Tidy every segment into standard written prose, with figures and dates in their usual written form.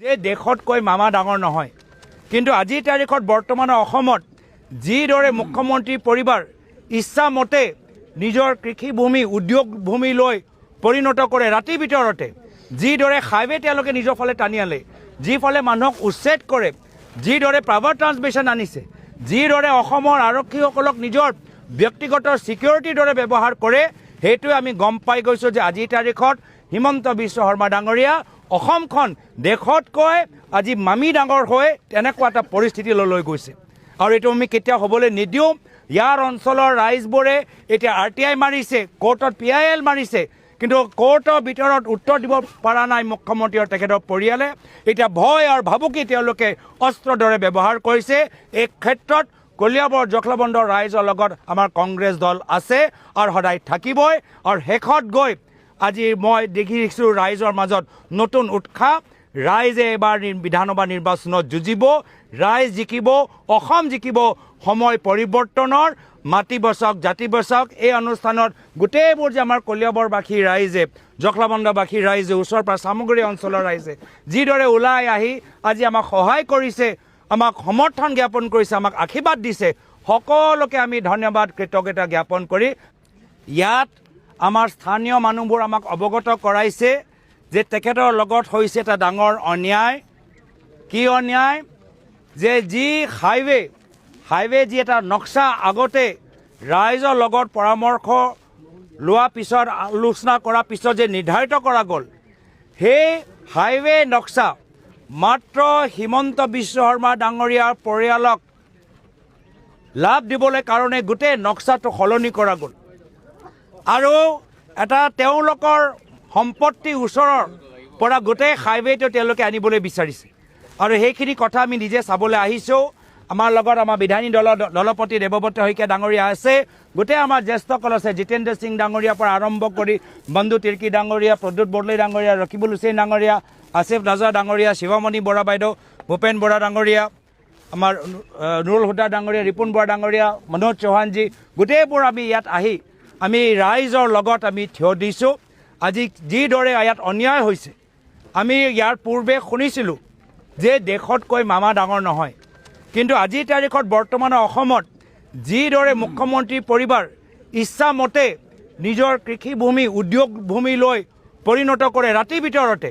যে দেশতকৈ মামা ডাঙৰ নহয়, কিন্তু আজিৰ তাৰিখত বৰ্তমানৰ অসমত যিদৰে মুখ্যমন্ত্ৰী পৰিবাৰ ইচ্ছামতে নিজৰ কৃষিভূমি উদ্যোগ ভূমি লৈ পৰিণত কৰে, ৰাতিৰ ভিতৰতে যিদৰে হাইৱে তেওঁলোকে নিজৰ ফালে টানি আনে, যিফালে মানুহক উচ্ছেদ কৰে, যিদৰে পাৱাৰ ট্ৰান্সমিশ্যন আনিছে, যিদৰে অসমৰ আৰক্ষীসকলক নিজৰ ব্যক্তিগত ছিকিউৰিটিৰ দৰে ব্যৱহাৰ কৰে, সেইটোৱে আমি গম পাই গৈছোঁ যে আজিৰ তাৰিখত হিমন্ত বিশ্ব শৰ্মা ডাঙৰীয়া অসমখন দেশতকৈ আজি মামী ডাঙৰ হৈ তেনেকুৱা এটা পৰিস্থিতিলৈ লৈ গৈছে। আৰু এইটো আমি কেতিয়াও হ'বলৈ নিদিওঁ। ইয়াৰ অঞ্চলৰ ৰাইজবোৰে এতিয়া RTI মাৰিছে, কোৰ্টত PIL মাৰিছে, কিন্তু কোৰ্টৰ ভিতৰত উত্তৰ দিব পৰা নাই মুখ্যমন্ত্ৰী আৰু তেখেতৰ পৰিয়ালে। এতিয়া ভয় আৰু ভাবুকি তেওঁলোকে অস্ত্ৰৰ দৰে ব্যৱহাৰ কৰিছে। এই ক্ষেত্ৰত কলিয়াবৰ জখলাবন্ধাৰ ৰাইজৰ লগত আমাৰ কংগ্ৰেছ দল আছে আৰু সদায় থাকিবই। আৰু শেষত গৈ আজি মই দেখিছোঁ ৰাইজৰ মাজত নতুন উৎসাহ। ৰাইজে এবাৰ বিধানসভা নিৰ্বাচনত যুঁজিব, ৰাইজ জিকিব, অসম জিকিব। সময় পৰিৱৰ্তনৰ মাটি বচাওক, জাতি বচাওক এই অনুষ্ঠানত গোটেইবোৰ যে আমাৰ কলিয়াবৰবাসী ৰাইজে, জখলাবন্ধাবাসী ৰাইজে, ওচৰৰ পৰা চামগুৰি অঞ্চলৰ ৰাইজে যিদৰে ওলাই আহি আজি আমাক সহায় কৰিছে, আমাক সমৰ্থন জ্ঞাপন কৰিছে, আমাক আশীৰ্বাদ দিছে, সকলোকে আমি ধন্যবাদ কৃতজ্ঞতা জ্ঞাপন কৰি ইয়াত আমাৰ স্থানীয় মানুহবোৰ আমাক অৱগত কৰাইছে যে তেখেতৰ লগত হৈছে এটা ডাঙৰ অন্যায়। কি অন্যায়? যে যি হাইৱে যি এটা নক্সা আগতে ৰাইজৰ লগত পৰামৰ্শ লোৱাৰ পিছত, আলোচনা কৰাৰ পিছত যে নিৰ্ধাৰিত কৰা গ'ল, সেই হাইৱে নক্সা মাত্ৰ হিমন্ত বিশ্ব শৰ্মা ডাঙৰীয়াৰ পৰিয়ালক লাভ দিবলৈ কাৰণে গোটেই নক্সাটো সলনি কৰা গ'ল। আৰু এটা তেওঁলোকৰ সম্পত্তি ওচৰৰ পৰা গোটেই হাইৱেটো তেওঁলোকে আনিবলৈ বিচাৰিছে। আৰু সেইখিনি কথা আমি নিজে চাবলৈ আহিছোঁ। আমাৰ লগত আমাৰ বিধায়িনী দলৰ দলপতি দেৱব্ৰত শইকীয়া ডাঙৰীয়া আছে, গোটেই আমাৰ জ্যেষ্ঠসকল আছে, জিতেন্দ্ৰ সিং ডাঙৰীয়াৰ পৰা আৰম্ভ কৰি বন্ধু তিৰ্কী ডাঙৰীয়া, প্ৰদ্যুৎ বৰদলৈ ডাঙৰীয়া, ৰকিবুল হুছেইন ডাঙৰীয়া, আসিফ নাজাৰ ডাঙৰীয়া, শিৱমণি বৰা বাইদেউ, ভূপেন বৰা ডাঙৰীয়া, আমাৰ নুৰুল হুদা ডাঙৰীয়া, ৰিপুণ বৰা ডাঙৰীয়া, মনোজ চৌহানজী, গোটেইবোৰ আমি ইয়াত আহি আমি ৰাইজৰ লগত আমি থিয় দিছোঁ। আজি যিদৰে ইয়াত অন্যায় হৈছে, আমি ইয়াৰ পূৰ্বে শুনিছিলোঁ যে দেশতকৈ মামা ডাঙৰ নহয়, কিন্তু আজিৰ তাৰিখত বৰ্তমানৰ অসমত যিদৰে মুখ্যমন্ত্ৰী পৰিবাৰ ইচ্ছামতে নিজৰ কৃষিভূমি উদ্যোগ ভূমি লৈ পৰিণত কৰে, ৰাতিৰ ভিতৰতে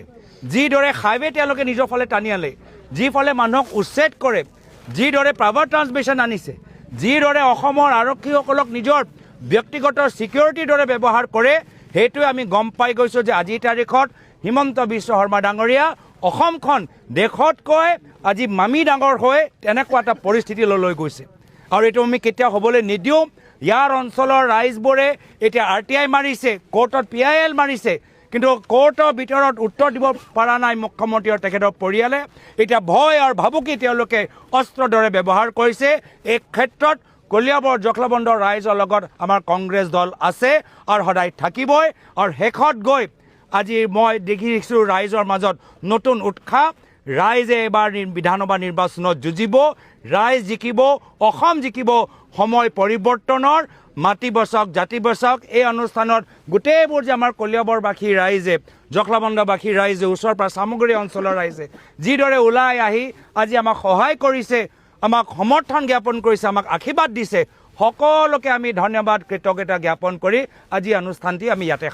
যিদৰে হাইৱে তেওঁলোকে নিজৰ ফালে টানি আনে, যিফালে মানুহক উচ্ছেদ কৰে, যিদৰে পাৱাৰ ট্ৰান্সমিশ্যন আনিছে, যিদৰে অসমৰ আৰক্ষীসকলক নিজৰ ব্যক্তিগত ছিকিউৰিটিৰ দৰে ব্যৱহাৰ কৰে, সেইটোৱে আমি গম পাই গৈছোঁ যে আজিৰ তাৰিখত হিমন্ত বিশ্ব শৰ্মা ডাঙৰীয়া অসমখন দেশতকৈ আজি মামী ডাঙৰ হৈ তেনেকুৱা এটা পৰিস্থিতিলৈ লৈ গৈছে। আৰু এইটো আমি কেতিয়াও হ'বলৈ নিদিওঁ। ইয়াৰ অঞ্চলৰ ৰাইজবোৰে এতিয়া RTI মাৰিছে, কোৰ্টত PIL মাৰিছে, কিন্তু কোৰ্টৰ ভিতৰত উত্তৰ দিব পৰা নাই মুখ্যমন্ত্ৰী আৰু তেখেতৰ পৰিয়ালে। এতিয়া ভয় আৰু ভাবুকি তেওঁলোকে অস্ত্ৰৰ দৰে ব্যৱহাৰ কৰিছে। এই ক্ষেত্ৰত কলিয়াবৰ জখলাবন্ধাৰ ৰাইজৰ লগত আমাৰ কংগ্ৰেছ দল আছে আৰু সদায় থাকিবই। আৰু শেষত গৈ আজি মই দেখিছোঁ ৰাইজৰ মাজত নতুন উৎসাহ। ৰাইজে এবাৰ বিধানসভা নিৰ্বাচনত যুঁজিব, ৰাইজ জিকিব, অসম জিকিব। সময় পৰিৱৰ্তনৰ মাটি বচাওক, জাতি বচাওক এই অনুষ্ঠানত গোটেইবোৰ যে আমাৰ কলিয়াবৰবাসী ৰাইজে, জখলাবন্ধাবাসী ৰাইজে, ওচৰৰ পৰা চামগুৰি অঞ্চলৰ ৰাইজে যিদৰে ওলাই আহি আজি আমাক সহায় কৰিছে, আমাক সমৰ্থন জ্ঞাপন কৰিছে, আমাক আশীৰ্বাদ দিছে, সকলোকে আমি ধন্যবাদ কৃতজ্ঞতা জ্ঞাপন কৰি আজি অনুষ্ঠানটি আমি ইয়াতে